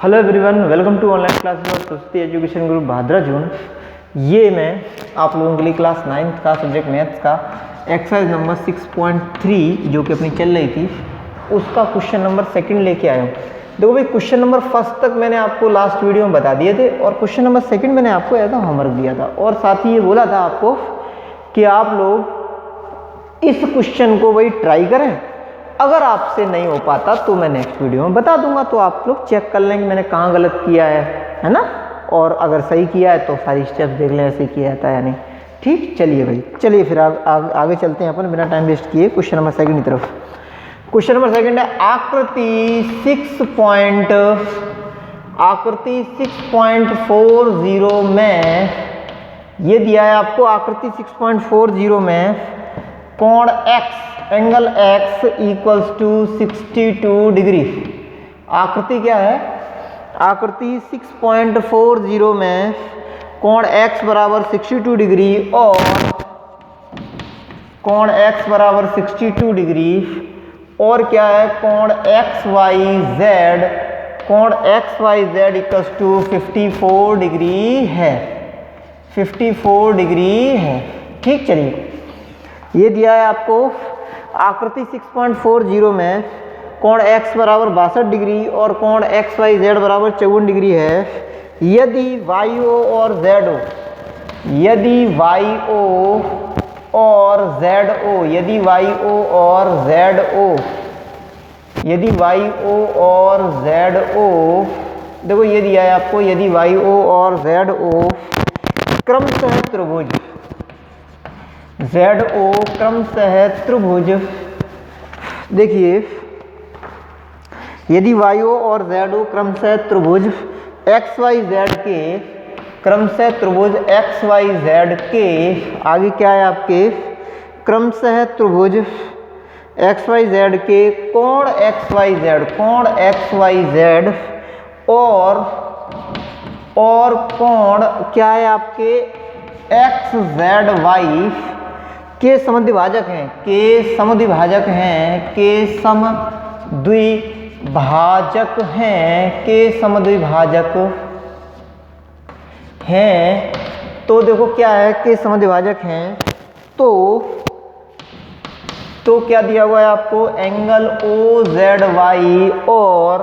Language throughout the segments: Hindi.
Hello everyone, welcome to online classes of Saraswati education group Bhadra जून। ये मैं आप लोगों के लिए क्लास 9th का सब्जेक्ट मैथ्स का एक्सरसाइज नंबर 6.3 जो कि अपनी चल रही थी उसका क्वेश्चन नंबर 2 लेके आया हूँ। देखो भाई, क्वेश्चन नंबर 1 तक मैंने आपको लास्ट वीडियो में बता दिए थे और क्वेश्चन नंबर 2 मैंने आपको ऐसा होमवर्क दिया था और साथ ही ये बोला था आपको कि आप लोग इस क्वेश्चन को भाई ट्राई करें। अगर आपसे नहीं हो पाता तो मैं नेक्स्ट वीडियो में बता दूंगा, तो आप लोग चेक कर लेंगे मैंने कहाँ गलत किया है ना। और अगर सही किया है तो सारी स्टेप्स देख लें ऐसे किया जाता है या नहीं। ठीक, चलिए भाई, चलिए फिर आगे चलते हैं अपन बिना टाइम वेस्ट किए क्वेश्चन नंबर 2 की तरफ। क्वेश्चन नंबर 2 है आकृति 6.40 में ये दिया है आपको। आकृति 6.40 में कोण x angle x equals to 62 degree. आकृति क्या है? आकृति 6.40 में कोण x बराबर 62 डिग्री और कोण x बराबर 62 डिग्री और क्या है कोण XYZ, कोण XYZ इक्वल्स टू 54 डिग्री है, 54 डिग्री है। ठीक, चलिए ये दिया है आपको। आकृति 6.40 में कोण x बराबर 62 डिग्री और कोण XYZ बराबर 54 डिग्री है। यदि YO और ZO, यदि YO और ZO, यदि YO और ZO, यदि YO और ZO, देखो ये दिया है आपको, यदि YO और ZO क्रमशः त्रिभुज, ZO क्रमशः त्रिभुज, देखिए यदि YO और ZO क्रमशः त्रिभुज XYZ के, क्रमशः त्रिभुज XYZ के आगे क्या है आपके क्रमशः त्रिभुज XYZ के कोण XYZ, कोण XYZ और कोण क्या है आपके XZY के समद्विभाजक हैं, के समद्विभाजक हैं, के समद्विभाजक हैं, के समद्विभाजक हैं। तो देखो क्या है, के समद्विभाजक हैं तो क्या दिया हुआ है आपको, एंगल OZY और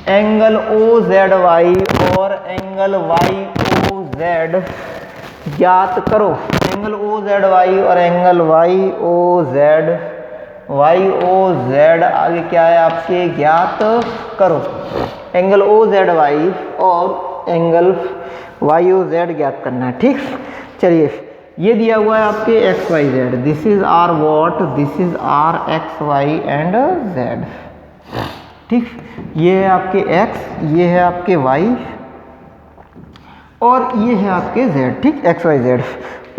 एंगल OZY और एंगल YOZ ज्ञात करो। एंगल OZY और एंगल YOZ आगे क्या है आपके ज्ञात करो। एंगल OZY और एंगल YOZ ज्ञात करना है। ठीक, चलिए ये दिया हुआ है आपके XYZ, this is our what, this is our XY and Z। ठीक, ये है आपके X, ये है आपके Y और ये है आपके Z। ठीक, XYZ।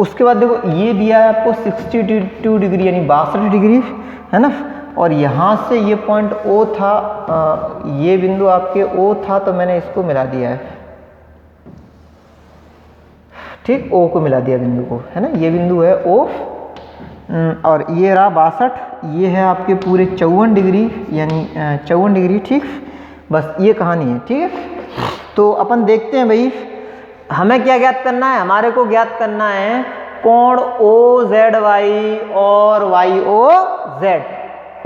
उसके बाद देखो ये दिया है आपको 62 डिग्री यानी 62 डिग्री है ना। और यहाँ से ये पॉइंट O था, ये बिंदु आपके O था तो मैंने इसको मिला दिया है। ठीक, O को मिला दिया बिंदु को, है ना। ये बिंदु है O और ये रहा 62, ये है आपके पूरे 54 डिग्री यानी 54 डिग्री। ठीक, बस ये कहानी है। ठीक है, तो अपन देखते हैं भाई हमें क्या ज्ञात करना है। हमारे को ज्ञात करना है कोण OZY और YOZ,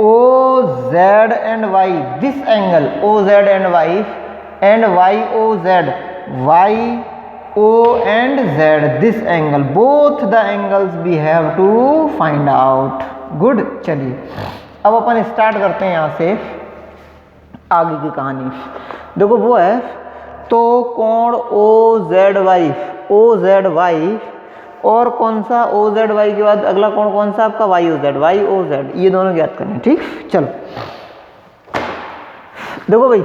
OZ and Y, this angle OZ and Y and YOZ, YO and Z, this angle, both the angles we have to find out. Good, चलिए अब अपन स्टार्ट करते हैं यहाँ से आगे की कहानी। देखो वो है तो कोण OZY और कौन सा OZY के बाद अगला कोण कौन सा आपका YOZ, ये दोनों ज्ञात करने। ठीक, चलो देखो भाई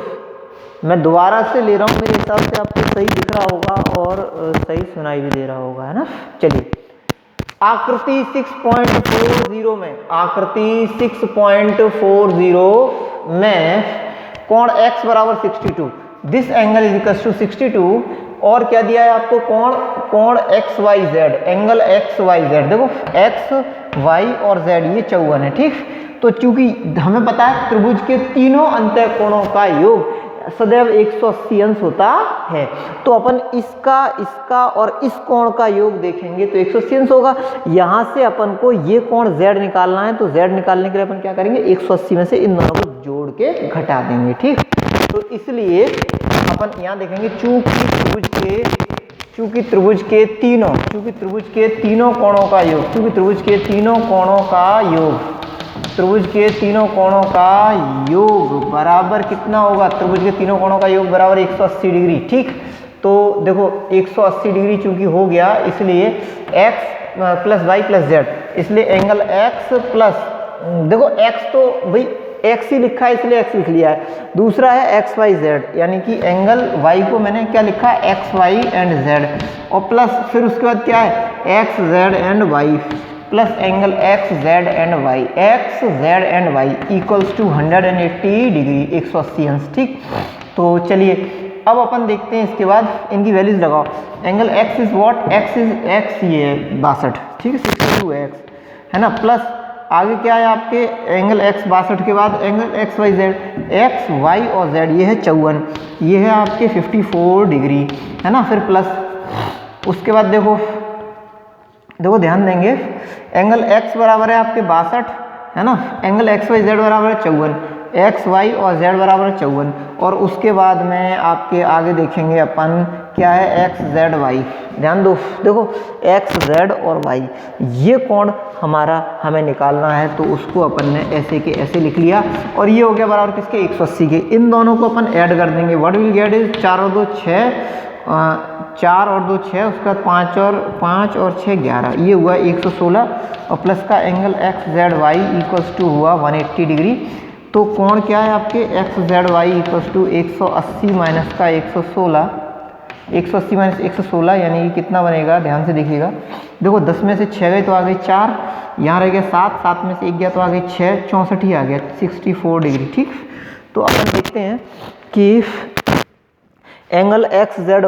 मैं दोबारा से ले रहा हूँ, मेरे हिसाब से आपको सही दिख रहा होगा और सही सुनाई भी दे रहा होगा, है ना। चलिए आकृति 6.40 में, आकृति 6.40 में कोण x बराबर 62, this angle is equal to 62 और क्या दिया है आपको कोण XYZ, एंगल XYZ, देखो X Y और Z ये 54 है। ठीक, तो चूंकि हमें पता है त्रिभुज के तीनों अंतःकोणों का योग सदैव 180 अंश होता है। तो अपन इसका और इस कोण का योग देखेंगे तो 180 अंश होगा। यहाँ से अपन को ये कोण z निकालना है, तो z निकालने के लिए अपन क्या करेंगे, 180 में से इन दोनों को जोड़ के घटा देंगे। ठीक, तो इसलिए अपन यहाँ देखेंगे चूंकि त्रिभुज के तीनों कोणों का योग, त्रिभुज के तीनों कोणों का योग बराबर कितना होगा, त्रिभुज के तीनों कोणों का योग बराबर 180 डिग्री। ठीक, तो देखो 180 डिग्री चूंकि हो गया, इसलिए x plus Y plus Z, इसलिए एंगल x प्लस, देखो x तो भाई x ही लिखा है इसलिए x लिख लिया है। दूसरा है एक्स वाई जेड, यानी कि एंगल y को मैंने क्या लिखा है, एक्स वाई एंड जेड, और प्लस फिर उसके बाद क्या है, X Z and Y, plus angle X Z and Y equals to 180 degree, 180 अंश। ठीक, तो चलिए अब अपन देखते हैं इसके बाद इनकी वैल्यूज लगाओ। Angle x is what, x ये है 62, ठीक है, 62x है ना, प्लस आगे क्या है आपके एंगल x 62 के बाद angle X Y Z, X Y और जेड ये है 54, ये है आपके 54 डिग्री है ना, फिर प्लस उसके बाद देखो ध्यान देंगे एंगल x बराबर है आपके 62 है ना, एंगल एक्स वाई जेड बराबर है 54, एक्स वाई और जेड बराबर 54, और उसके बाद में आपके आगे देखेंगे अपन क्या है, एक्स जेड वाई। ध्यान दो, देखो एक्स जेड और वाई ये कोण हमें निकालना है, तो उसको अपन ने ऐसे के ऐसे लिख लिया, और ये हो गया बराबर किसके, 180 के। इन दोनों को अपन ऐड कर देंगे, व्हाट विल गेट इज 4 और 2 6, 4 और 2 6, उसका 5 और 6 11, ये हुआ 116, और प्लस का angle X Z Y equals to हुआ 180 डिग्री। तो कोण क्या है आपके, X Z Y equals to 180 minus का 116, 180 माइनस 116 यानी कि कितना बनेगा, ध्यान से देखिएगा, देखो 10 में से 6 गए तो आ गए 4, यहाँ रह गया 7, 7 में से 1 गया तो आ गए 6, 64 ही आ गया, 64 डिग्री। ठीक, तो अपन देखते हैं कि एंगल एक्स जेड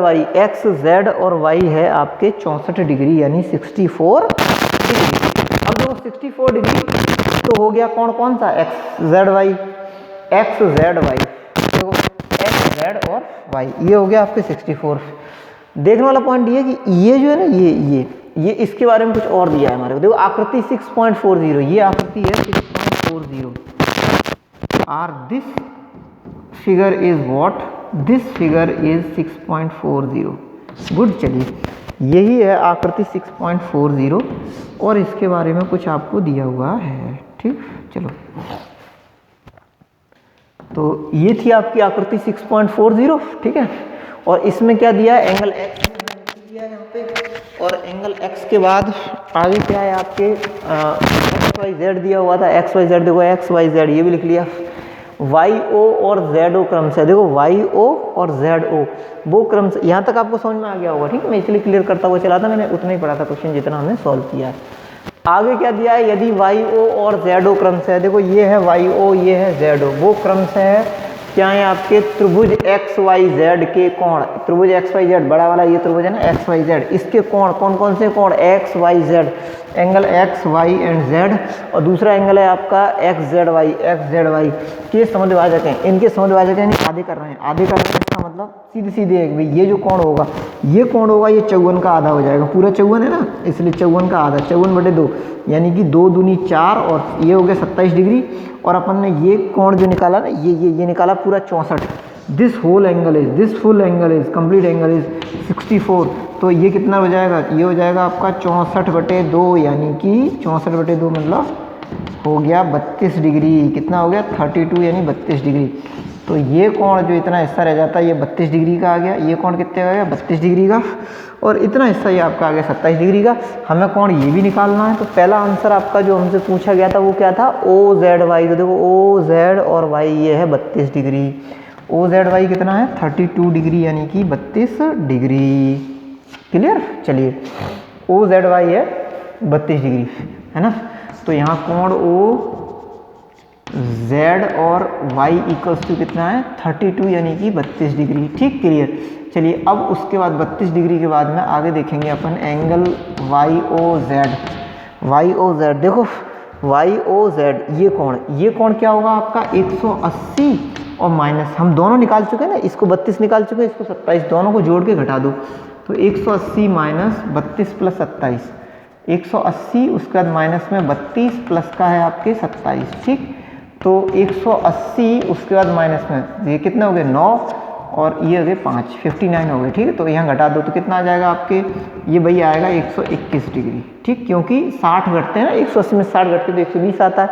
और वाई है आपके 64 डिग्री यानी 64 डिग्री। अब देखो 64 डिग्री तो हो गया कौन सा, एक्स जेड वाई, देखो एक्स जेड और वाई, ये हो गया आपके 64। देखने वाला पॉइंट ये है कि ये जो है ना, ये इसके बारे में कुछ और दिया है हमारे को, देखो आकृति 6.40, ये आकृति है 6.40, और this figure is what, this figure is 6.40। Good, चलिए यही है आकृति 6.40, और इसके बारे में कुछ आपको दिया हुआ है। ठीक, चलो तो ये थी आपकी आकृति 6.40। ठीक है, और इसमें क्या दिया है, एंगल x दिया है यहाँ पे, और एंगल x के बाद आगे क्या है आपके एक्स वाई जेड दिया हुआ था, एक्स वाई जेड, देखो एक्स वाई जेड ये भी लिख लिया, वाई ओ और जेड ओ क्रम से, देखो वाई ओ और जेड ओ वो क्रम से, यहाँ तक आपको समझ में आ गया होगा। ठीक है, मैं इसलिए क्लियर करता हुआ चला था, मैंने उतना ही पढ़ा था क्वेश्चन जितना हमने सॉल्व किया है। आगे क्या दिया है, यदि वाई ओ और जेड ओ क्रम से है, देखो ये है वाई ओ, ये है जेड ओ, वो क्रम से है क्या है आपके त्रिभुज एक्स वाई जेड के कोण, त्रिभुज एक्स वाई जेड बड़ा वाला ये त्रिभुज है ना एक्स वाई जेड, इसके कोण कौन से कोण, X Y Z, angle X Y and Z, और दूसरा एंगल है आपका एक्स जेड वाई के समद्विभाजक हैं, इनके समद्विभाजक यानी आधे कर रहे हैं, इसका मतलब सीधे है भाई ये जो कोण होगा, ये 54 का आधा हो जाएगा, पूरा 54 है ना, इसलिए 54 का आधा, 54/2 यानी कि 2 दूनी 4, और ये हो गया 27 डिग्री, और अपन ने ये कोण जो निकाला ना, ये निकाला पूरा 64। This full angle is complete angle is 64, तो ये कितना हो जाएगा, ये हो जाएगा आपका 64/2, यानी कि 64/2 मतलब हो गया 32 डिग्री, कितना हो गया 32 यानी 32 डिग्री। तो ये कोण जो इतना हिस्सा रह जाता है ये 32 डिग्री का आ गया, ये कोण कितने का आ गया 32 डिग्री का, और इतना हिस्सा ये आपका आ गया 27 डिग्री का। हमें कोण ये भी निकालना है, तो पहला आंसर आपका जो हमसे पूछा गया था वो क्या था, ओ जेड वाई, तो देखो ओ जेड और वाई ये है 32 डिग्री, ओ जेड वाई कितना है 32 डिग्री यानी कि 32 डिग्री। क्लियर, चलिए ओ जेड वाई है 32 डिग्री है ना, तो यहाँ कोण ओ z और y इक्वल्स टू कितना है 32 यानी कि 32 डिग्री। ठीक, क्लियर। चलिए अब उसके बाद 32 डिग्री के बाद में आगे देखेंगे अपन एंगल वाई ओ जेड, देखो वाई ओ जेड ये कोण क्या होगा आपका 180, और माइनस, हम दोनों निकाल चुके हैं ना, इसको 32 निकाल चुके हैं, इसको 27, दोनों को जोड़ के घटा दो तो 180 माइनस 32 प्लस 27, 180, उसके बाद माइनस में 32 प्लस का है आपके 27, ठीक। तो 180 उसके बाद माइनस में ये कितने हो गए 9 और ये हो गए 5, 59 हो गए, ठीक है। तो यहाँ घटा दो तो कितना आ जाएगा आपके, ये भैया आएगा 121 डिग्री, ठीक, क्योंकि 60 घटते हैं ना, 180 में 60 घटते तो 120 आता है,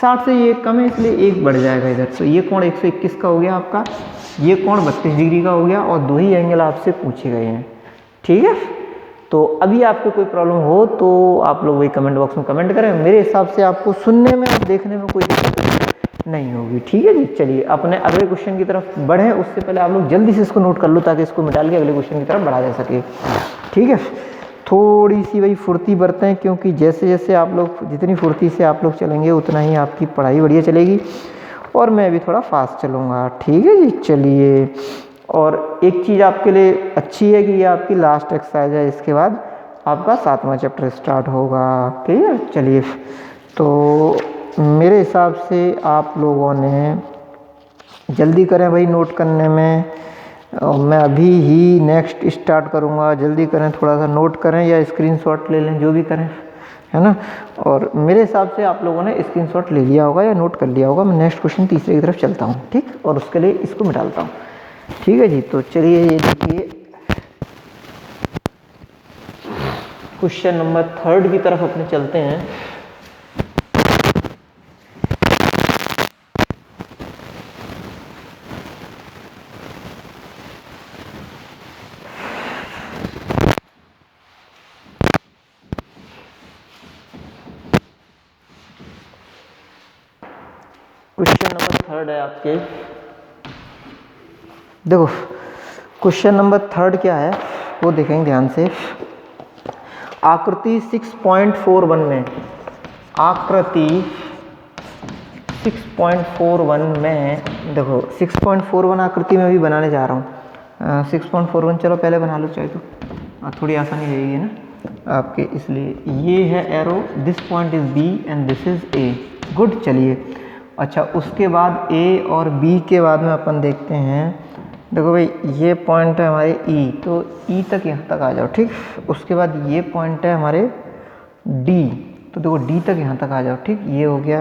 60 से ये कम है इसलिए एक बढ़ जाएगा इधर। तो ये कोण 121 का हो गया आपका, ये कोण 32 डिग्री का हो गया और 2 ही एंगल आपसे पूछे गए हैं, ठीक है। तो अभी आपको कोई प्रॉब्लम हो तो आप लोग वही कमेंट बॉक्स में कमेंट करें, मेरे हिसाब से आपको सुनने में और देखने में कोई दिक्कत नहीं होगी, ठीक है जी। चलिए अपने अगले क्वेश्चन की तरफ बढ़ें, उससे पहले आप लोग जल्दी से इसको नोट कर लो ताकि इसको मिटा के अगले क्वेश्चन की तरफ बढ़ा जा सके, ठीक है। थोड़ी सी वही फुर्ती बरतें, क्योंकि जैसे जैसे आप लोग जितनी फुर्ती से आप लोग चलेंगे उतना ही आपकी पढ़ाई बढ़िया चलेगी और मैं भी थोड़ा फास्ट चलूँगा, ठीक है जी। चलिए, और एक चीज़ आपके लिए अच्छी है कि ये आपकी लास्ट एक्सरसाइज है, इसके बाद आपका 7वां चैप्टर स्टार्ट होगा, ठीक है। चलिए, तो मेरे हिसाब से आप लोगों ने जल्दी करें भाई नोट करने में, मैं अभी ही नेक्स्ट स्टार्ट करूँगा, जल्दी करें, थोड़ा सा नोट करें या स्क्रीनशॉट ले लें, जो भी करें, है ना। और मेरे हिसाब से आप लोगों ने स्क्रीनशॉट ले लिया होगा या नोट कर लिया होगा। मैं नेक्स्ट क्वेश्चन तीसरे की तरफ चलता हूँ, ठीक, और उसके लिए इसको मिटालता हूँ, ठीक है जी। तो चलिए ये देखिए क्वेश्चन नंबर 3 की तरफ अपने चलते हैं। क्वेश्चन नंबर 3 है आपके, देखो क्वेश्चन नंबर 3 क्या है वो देखेंगे ध्यान से। आकृति 6.41 में, आकृति 6.41 में, देखो 6.41 आकृति में भी बनाने जा रहा हूँ। 6.41 चलो पहले बना लो चाहे तो थोड़ी आसानी रहेगी ना आपके, इसलिए ये है arrow, this point is B and this is A, good. चलिए अच्छा, उसके बाद ए और बी के बाद में अपन देखते हैं, देखो भाई ये पॉइंट है हमारे ई, तो ई तक यहाँ तक आ जाओ, ठीक। उसके बाद ये पॉइंट है हमारे डी, तो देखो डी तक यहाँ तक आ जाओ, ठीक। ये हो गया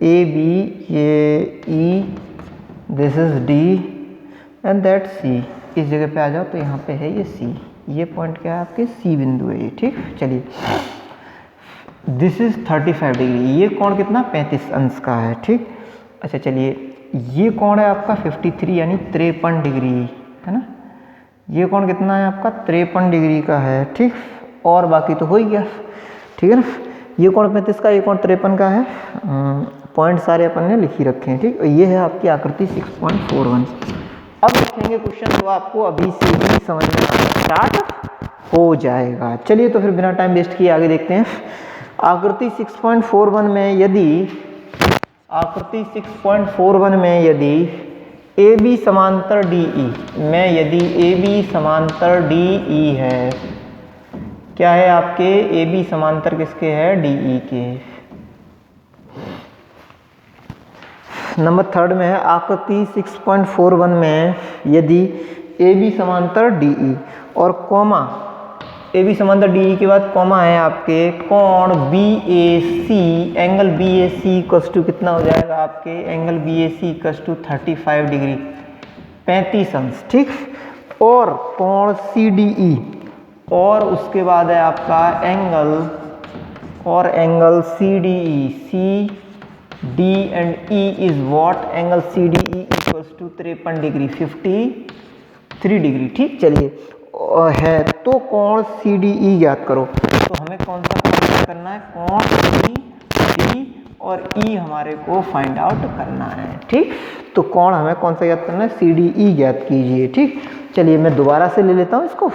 ए बी, ये E, this is D and that C, इस जगह पे आ जाओ तो यहाँ पे है ये सी, ये पॉइंट क्या है आपके सी बिंदु है ये, ठीक। चलिए दिस इज 35 डिग्री, ये कोण कितना 35 अंश का है, ठीक। अच्छा चलिए ये कोण है आपका 53 यानी 53 डिग्री, है ना। ये कोण कितना है आपका 53 डिग्री का है, ठीक। और बाकी तो हो ही गया, ठीक है ना। ये कोण 35 का, ये कोण 53 का है, पॉइंट सारे अपन ने लिख ही रखे हैं, ठीक। ये है आपकी आकृति 6.41। अब लिखेंगे क्वेश्चन तो आपको अभी से ही समझ में आना स्टार्ट हो जाएगा। चलिए तो फिर बिना टाइम वेस्ट किए आगे देखते हैं। आकृति 6.41 में यदि, आकृति 6.41 में यदि ए बी समांतर डी ई में, यदि ए बी समांतर डी ई है, क्या है आपके ए बी समांतर किसके है डी ई के। नंबर 3 में है आकृति 6.41 में यदि ए बी समांतर डी ई और कॉमा, ए बी समांतर डी ई के बाद कॉमा है आपके कोण B A C, angle B A C equals to कितना हो जाएगा आपके, angle B A C equals to 35 degree 35 अंश, ठीक। और कोण सी डी ई, और उसके बाद है आपका एंगल, और angle C D E, C D and E is what, angle C D E equals to 53 degree 53 degree, ठीक। चलिए है तो कोण सी डी ई ज्ञात करो, तो हमें कौन सा कोण ज्ञात करना है, कोण सी डी और ई हमारे को फाइंड आउट करना है, ठीक। तो कोण हमें कौन सा ज्ञात करना है, सी डी ई ज्ञात कीजिए, ठीक। चलिए मैं दोबारा से ले लेता हूँ इसको,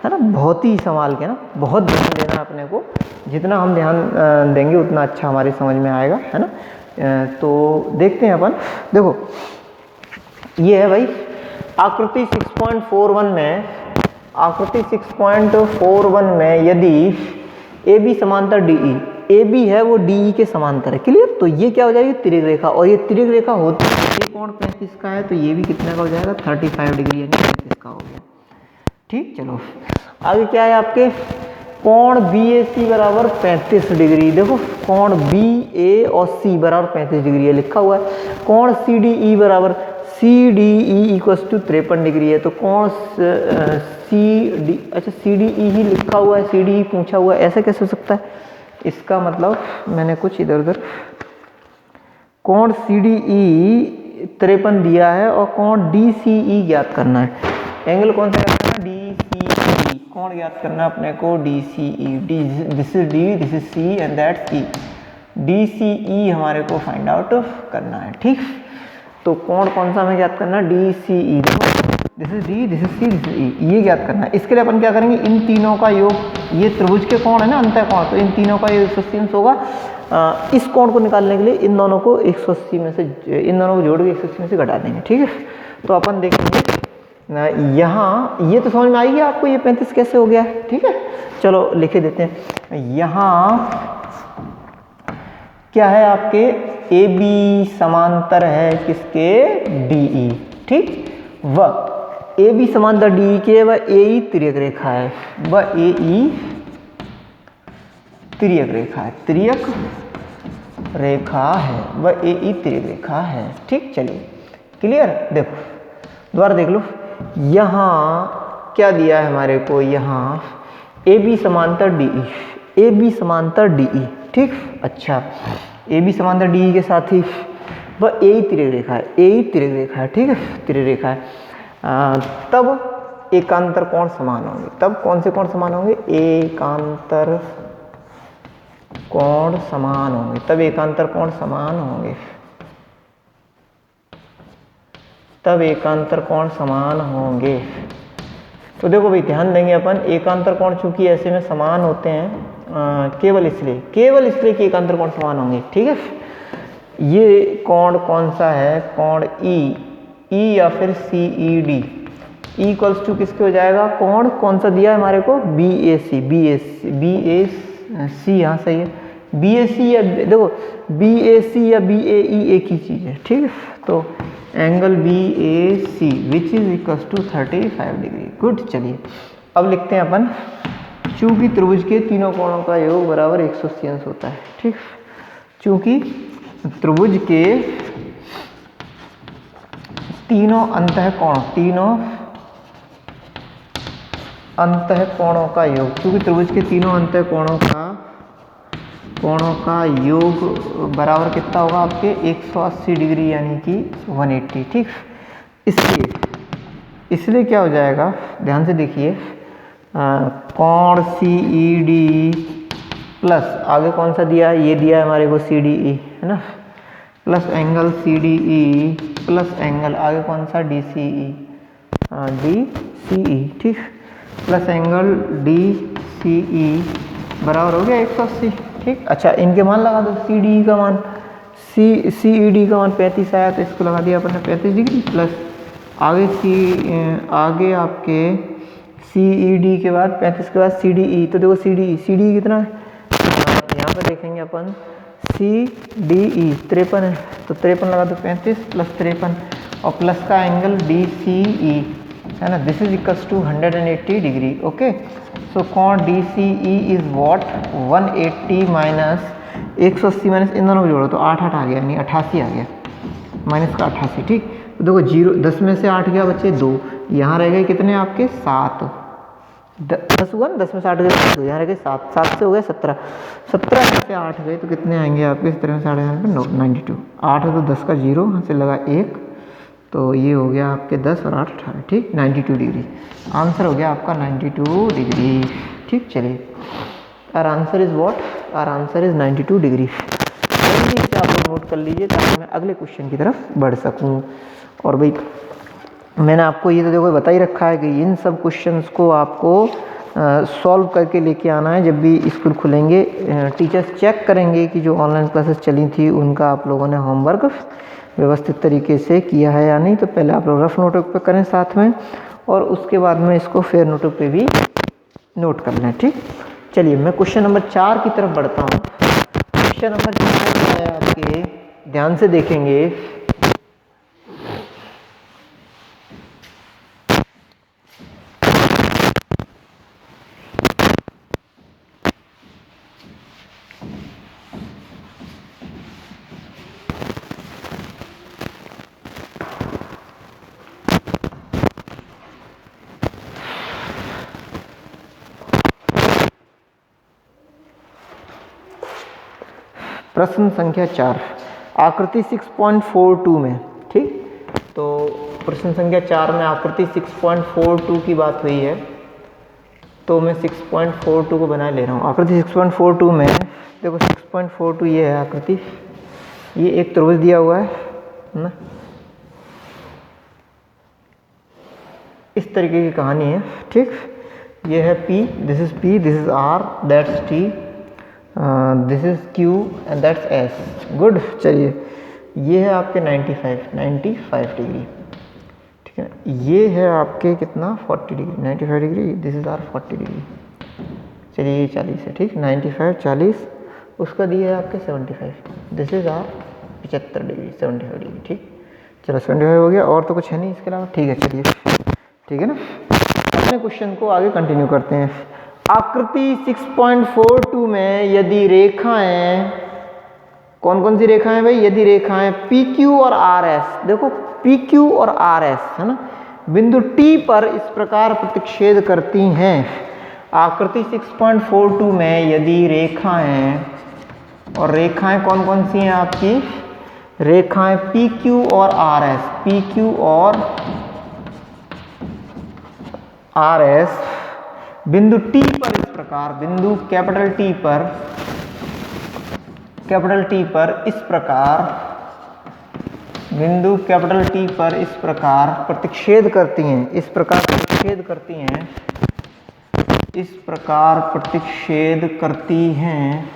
है ना, बहुत ही संभाल के ना, बहुत ध्यान देना है अपने को, जितना हम ध्यान देंगे उतना अच्छा हमारी समझ में आएगा, है ना। तो देखते हैं अपन, देखो ये है भाई आकृति 6.41 में, आकृति 6.41 में यदि ए बी समांतर डी ई, ए बी है वो डी ई के समांतर है, क्लियर। तो ये क्या हो जाएगी तिर्यक रेखा, और ये तिर्यक रेखा होती ये कोण 35 का है तो ये भी कितने का हो जाएगा 35 डिग्री यानी 35 का हो गया। ठीक, चलो आगे क्या है आपके कोण BAC बराबर 35 डिग्री। देखो कोण BA और C बराबर 35 डिग्री है लिखा हुआ है। कोण CDE बराबर CDE इक्वल्स टू 53 डिग्री है। तो कोण CDE ही लिखा हुआ है, CDE पूछा हुआ है, ऐसा कैसे हो सकता है? इसका मतलब मैंने कुछ इधर उधर, कोण CDE 53 दिया है और कोण DCE ज्ञात करना है। एंगल कौन सा ज्ञात करना है? DCE। कोण ज्ञात करना है अपने को DCE। This is D, this is C and that's E। DCE हमारे को फाइंड आउट करना है। ठीक, तो कोण कौन सा हमें ज्ञात करना है? DCE। देखो this is D, this is C, this is E, ये ज्ञात करना है। इसके लिए अपन क्या करेंगे, इन तीनों का योग, ये त्रिभुज के कोण है ना अंतः कोण, तो इन तीनों का योग 180 होगा। इस कोण को निकालने के लिए इन दोनों को 180 में से, इन दोनों को जोड़ के 180 में से घटा देंगे। ठीक है, तो अपन देखेंगे यहाँ, ये तो समझ में आई गया आपको ये 35 कैसे हो गया है। ठीक है, चलो लिखे देते हैं। यहाँ क्या है आपके AB समांतर है किसके? DE। ठीक, वह AB समांतर DE के वह AE तिर्यक रेखा है, वह AE तिर्यक रेखा है, तिर्यक रेखा है, वह AE तिर्यक रेखा है। ठीक, चलिए क्लियर। देखो दोबारा देख लो, यहाँ क्या दिया है हमारे को, यहाँ AB समांतर DE, AB समांतर DE। ठीक, अच्छा AB समांतर DE के साथ ही वह AE तिर्यक रेखा है, AE तिर्यक रेखा है। ठीक है, तिर्यक रेखा है। तब एकांतर कोण समान होंगे। तब कौन से कोण समान होंगे? एकांतर कोण समान होंगे। तब एकांतर कोण समान होंगे, तब एकांतर कोण समान होंगे। तो देखो भाई ध्यान देंगे अपन, एकांतर कोण चूंकि ऐसे में समान होते हैं केवल इसलिए कि एकांतर कोण समान होंगे। ठीक है, ये कोण कौन सा है? कोण E या फिर CED इक्वल्स टू किसके हो जाएगा? कोण कौन सा दिया है हमारे को? BAC। यहाँ सही है, BAC या देखो BAC या BAE एक ही चीज़ है। ठीक है, तो angle BAC which is equals to 35 degree. Good, चलिए अब लिखते हैं अपन, चूंकि त्रिभुज के तीनों कोणों का योग बराबर 180 अंश होता है। ठीक, चूंकि त्रिभुज के तीनों अंतः कोणों का योग, क्योंकि त्रिभुज के तीनों अंतः कोणों का योग बराबर कितना होगा आपके? 180 डिग्री यानी कि 180। ठीक, इसलिए क्या हो जाएगा, ध्यान से देखिए, कोण CED प्लस आगे कौन सा दिया है? ये दिया है हमारे को CDE, है ना, plus angle CDE plus angle आगे कौन सा? DCE, DCE। ठीक, प्लस एंगल DCE बराबर हो गया 180। ठीक, अच्छा इनके मान लगा दो। CDE का मान, CED का मान 35 आया तो इसको लगा दिया अपन ने 35 डिग्री, प्लस आगे आपके CED के बाद 35 के बाद CDE। तो देखो CDE कितना है, यहाँ पर देखेंगे अपन CDE 53 है, तो 53 लगा दो, 35 प्लस 53 और प्लस का एंगल DCE है ना, this is equals to 180 degree. Okay, so कोण DCE is what? 180 minus 180 minus इन दोनों को जोड़ो तो 8 आ गया, यानी 88 आ गया, माइनस का 88। ठीक, तो देखो 0 10 में से 8 गया बच्चे 2, यहाँ रह गए कितने आपके? 7। 10 हुआ ना, 10 में से 8 गए 2, यहाँ रह गए 7, 7 से हो गए 17, 17 में से 8 गए तो कितने आएंगे आपके? 17 में से 8 आएंगे 92। 8 है तो 10 का 0 यहाँ से लगा 1, तो ये हो गया आपके 10 और 8 18। ठीक, 92 डिग्री आंसर हो गया आपका, 92 डिग्री। ठीक, चलिए our answer is what? Our answer is 92 degree. जल्दी से आप लोग नोट कर लीजिए ताकि मैं अगले क्वेश्चन की तरफ बढ़ सकूँ। और भाई मैंने आपको ये तो देखो बता ही रखा है कि इन सब क्वेश्चंस को आपको सॉल्व करके लेके आना है। जब भी स्कूल खुलेंगे टीचर्स चेक करेंगे कि जो ऑनलाइन क्लासेस चली थी उनका आप लोगों ने होमवर्क व्यवस्थित तरीके से किया है या नहीं। तो पहले आप लोग रफ नोटबुक पे करें साथ में, और उसके बाद में इसको फेयर नोटबुक पे भी नोट कर लें। ठीक, चलिए मैं क्वेश्चन नंबर 4 की तरफ बढ़ता हूँ। क्वेश्चन नंबर 4 है आपके, ध्यान से देखेंगे, प्रश्न संख्या 4 आकृति 6.42 में, ठीक। तो प्रश्न संख्या 4 में आकृति 6.42 की बात हुई है, तो मैं 6.42 को बना ले रहा हूँ। आकृति 6.42 में देखो 6.42 ये है आकृति, ये एक त्रिभुज दिया हुआ है ना, इस तरीके की कहानी है, ठीक। ये है P, this is P, this is R, that's T, this is Q and that's S। Good. चलिए ये है आपके 95 डिग्री, ठीक है। ये है आपके कितना 40 degree, 95 degree, this is R 40 degree. चलिए ये 40 है, ठीक। 95 40, उसका दिया है आपके 75, this is R 75 degree, 75 degree, ठीक। चलो 75 हो गया, और तो कुछ है नहीं इसके अलावा, ठीक है। चलिए ठीक है ना, अपने क्वेश्चन को आगे कंटिन्यू करते हैं। आकृति 6.42 में यदि रेखाएं, कौन कौन सी रेखाएं भाई, यदि रेखाएं PQ और RS, देखो PQ और RS है ना, बिंदु T पर इस प्रकार प्रतिच्छेद करती हैं। आकृति 6.42 में यदि रेखाएं, और रेखाएं कौन कौन सी हैं आपकी, रेखाएं PQ और RS, PQ और RS बिंदु T पर इस प्रकार, बिंदु कैपिटल T पर इस प्रकार, बिंदु कैपिटल T पर इस प्रकार प्रतिच्छेद करती हैं, इस प्रकार प्रतिच्छेद करती हैं, इस प्रकार प्रतिच्छेद करती हैं,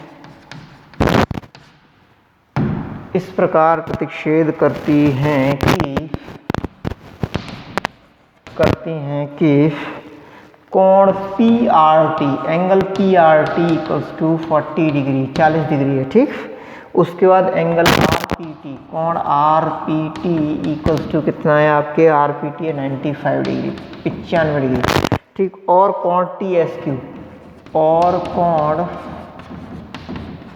इस प्रकार प्रतिच्छेद करती हैं कि कोण PRT, angle PRT equals to 40 degree, 40 degree है, ठीक। उसके बाद एंगल RPT, कोण RPT इक्वल्स टू कितना है आपके, RPT है 95 डिग्री, 95 डिग्री, ठीक। और कोण TSQ, और कोण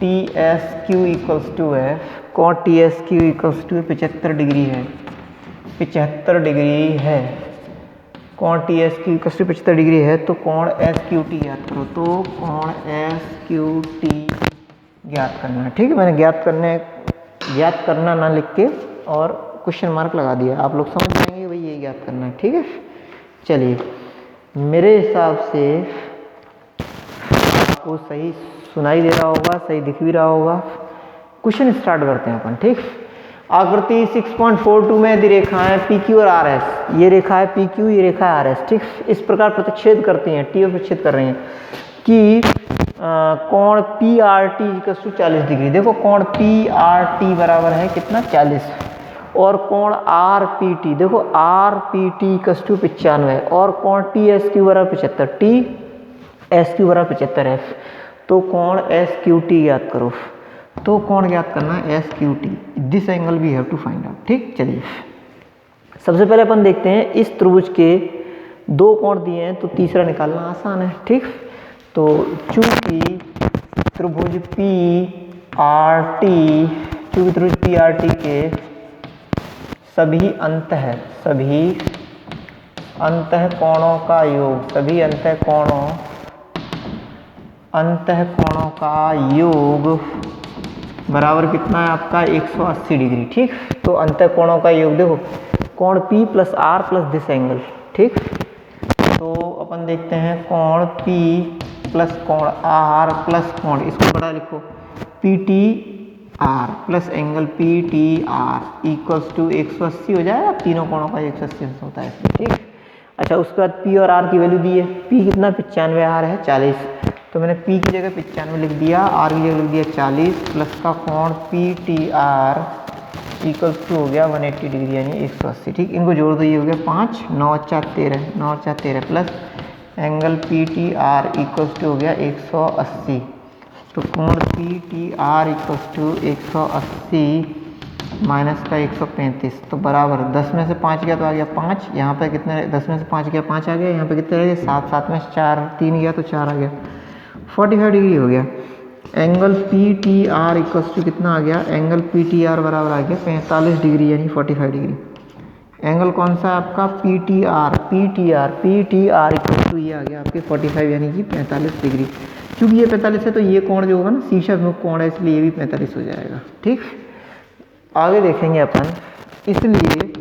TSQ इक्वल्स टू है, कोण TSQ इक्वल्स टू 75 डिग्री है, 75 डिग्री है। कोण TSQ इक्वल्स टू 75 डिग्री है, तो कोण SQT ज्ञात करो, तो कोण SQT ज्ञात करना है, ठीक है। मैंने ज्ञात करना ना लिख के और क्वेश्चन मार्क लगा दिया, आप लोग समझ जाएंगे भाई ये ज्ञात करना है, ठीक है। चलिए मेरे हिसाब से आपको सही सुनाई दे रहा होगा, सही दिख भी रहा होगा। क्वेश्चन स्टार्ट करते हैं अपन, ठीक। आकृति 6.42 में यदि रेखाएं PQ और RS, ये रेखा है PQ, ये रेखा है RS, ठीक। इस प्रकार प्रतिच्छेद करती हैं, T और प्रतिच्छेद कर रही हैं कि कोण PRT इक्वल्स टू 40 डिग्री। देखो कोण PRT बराबर है कितना 40, और कोण RPT, देखो RPT इक्वल्स टू 95, और कोण TSQ बराबर 75, TSQ बराबर 75 है, तो कोण SQT ज्ञात करो। तो कोण ज्ञात करना है SQT, this angle we have to find out, ठीक। चलिए सबसे पहले अपन देखते हैं, इस त्रिभुज के दो कोण दिए हैं तो तीसरा निकालना आसान है, ठीक। तो चूंकि त्रिभुज PRT के सभी अंतःकोणों का योग, सभी अंतःकोणों का योग बराबर कितना है आपका 180 डिग्री, ठीक। तो अंतःकोणों का योग देखो, कोण P plus R plus this angle, ठीक। तो अपन देखते हैं कोण P प्लस कोण R प्लस कोण, इसको बड़ा लिखो PTR plus angle PTR equals to 180 हो जाएगा, तीनों कोणों का 180 होता है, ठीक। अच्छा उसके बाद P और R की वैल्यू दी है, P कितना 95, R है 40, तो मैंने P की जगह 95 लिख दिया, R की जगह लिख दिया 40, प्लस का कोण PTR इक्वल्स टू हो गया 180 डिग्री यानी 180, ठीक। इनको जोड़ दो, ये हो गया 5, 9 4 13, 9 4 13 plus angle PTR equals to हो गया 180, तो कोण PTR इक्वल्स टू 180 माइनस का 135, तो बराबर 10 में से 5 गया तो आ गया 5, यहाँ पे कितने 10 में से 5 गया 5 आ गया, यहाँ पे कितने रह गए 7, 7 में से 4 3 गया तो 4 आ गया, 45 डिग्री हो गया। एंगल PTR इक्वल्स टू कितना आ गया, एंगल PTR बराबर आ गया 45 डिग्री यानी 45 डिग्री। एंगल कौन सा है आपका PTR इक्वल्स टू ये आ गया आपके 45 यानी कि 45 डिग्री। क्योंकि ये 45 है तो ये कोण जो होगा ना शीर्षाभिमुख कोण है, इसलिए ये भी 45 हो जाएगा। ठीक, आगे देखेंगे अपन। इसलिए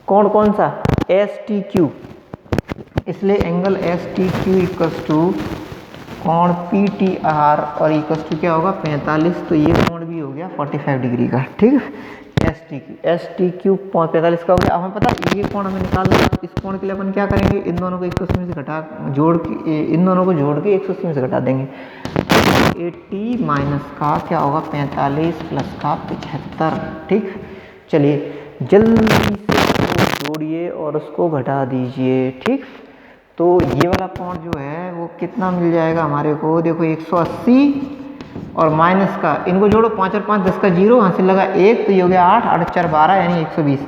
कोण कौन सा, एस टी क्यू, इसलिए angle S T Q equals to कोण पी टी आर और इक्वल्स टू क्या होगा 45, तो ये कोण भी हो गया 45 डिग्री का। ठीक, एस टी क्यू 45 का हो गया। अब हमें पता है ये कोण हमें निकालना है, इस कोण के लिए अपन क्या करेंगे, इन दोनों को 180 से घटा जोड़ के, इन दोनों को जोड़ के 180 से घटा देंगे। 80 माइनस का क्या होगा 45 प्लस का 75। ठीक, चलिए जल्दी से उसको जोड़िए और उसको घटा दीजिए। ठीक, तो ये वाला कोण जो है वो कितना मिल जाएगा हमारे को, देखो 180 और माइनस का, इनको जोड़ो 5 और 5 10 का 0, हासिल लगा 1, तो ये हो गया 8 8 4 12 यानी 120,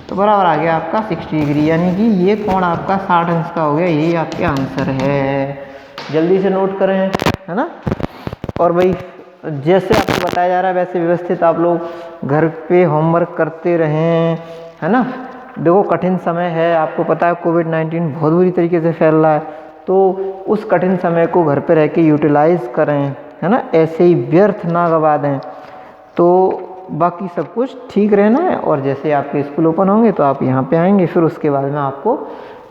तो बराबर आ गया आपका 60 डिग्री, यानी कि ये कोण आपका 60 अंश का हो गया। यही आपके आंसर है, जल्दी से नोट करें, है ना। और भाई जैसे आपको बताया जा रहा है वैसे व्यवस्थित आप लोग घर पे होमवर्क करते रहें, है ना। देखो कठिन समय है, आपको पता है कोविड-19 बहुत बुरी तरीके से फैल रहा है, तो उस कठिन समय को घर पे रह के यूटिलाइज करें, है ना, ऐसे ही व्यर्थ ना गवा दें। तो बाकी सब कुछ ठीक रहना है, और जैसे आपके स्कूल ओपन होंगे तो आप यहाँ पे आएंगे, फिर उसके बाद में आपको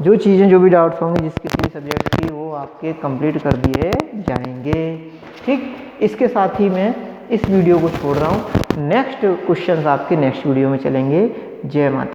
जो चीज़ें जो भी डाउट्स होंगे जिस किसी भी सब्जेक्ट की वो आपके कंप्लीट कर दिए जाएंगे। ठीक, इसके साथ ही मैं इस वीडियो को छोड़ रहा हूँ, नेक्स्ट क्वेश्चंस आपके नेक्स्ट वीडियो में चलेंगे। जय माता।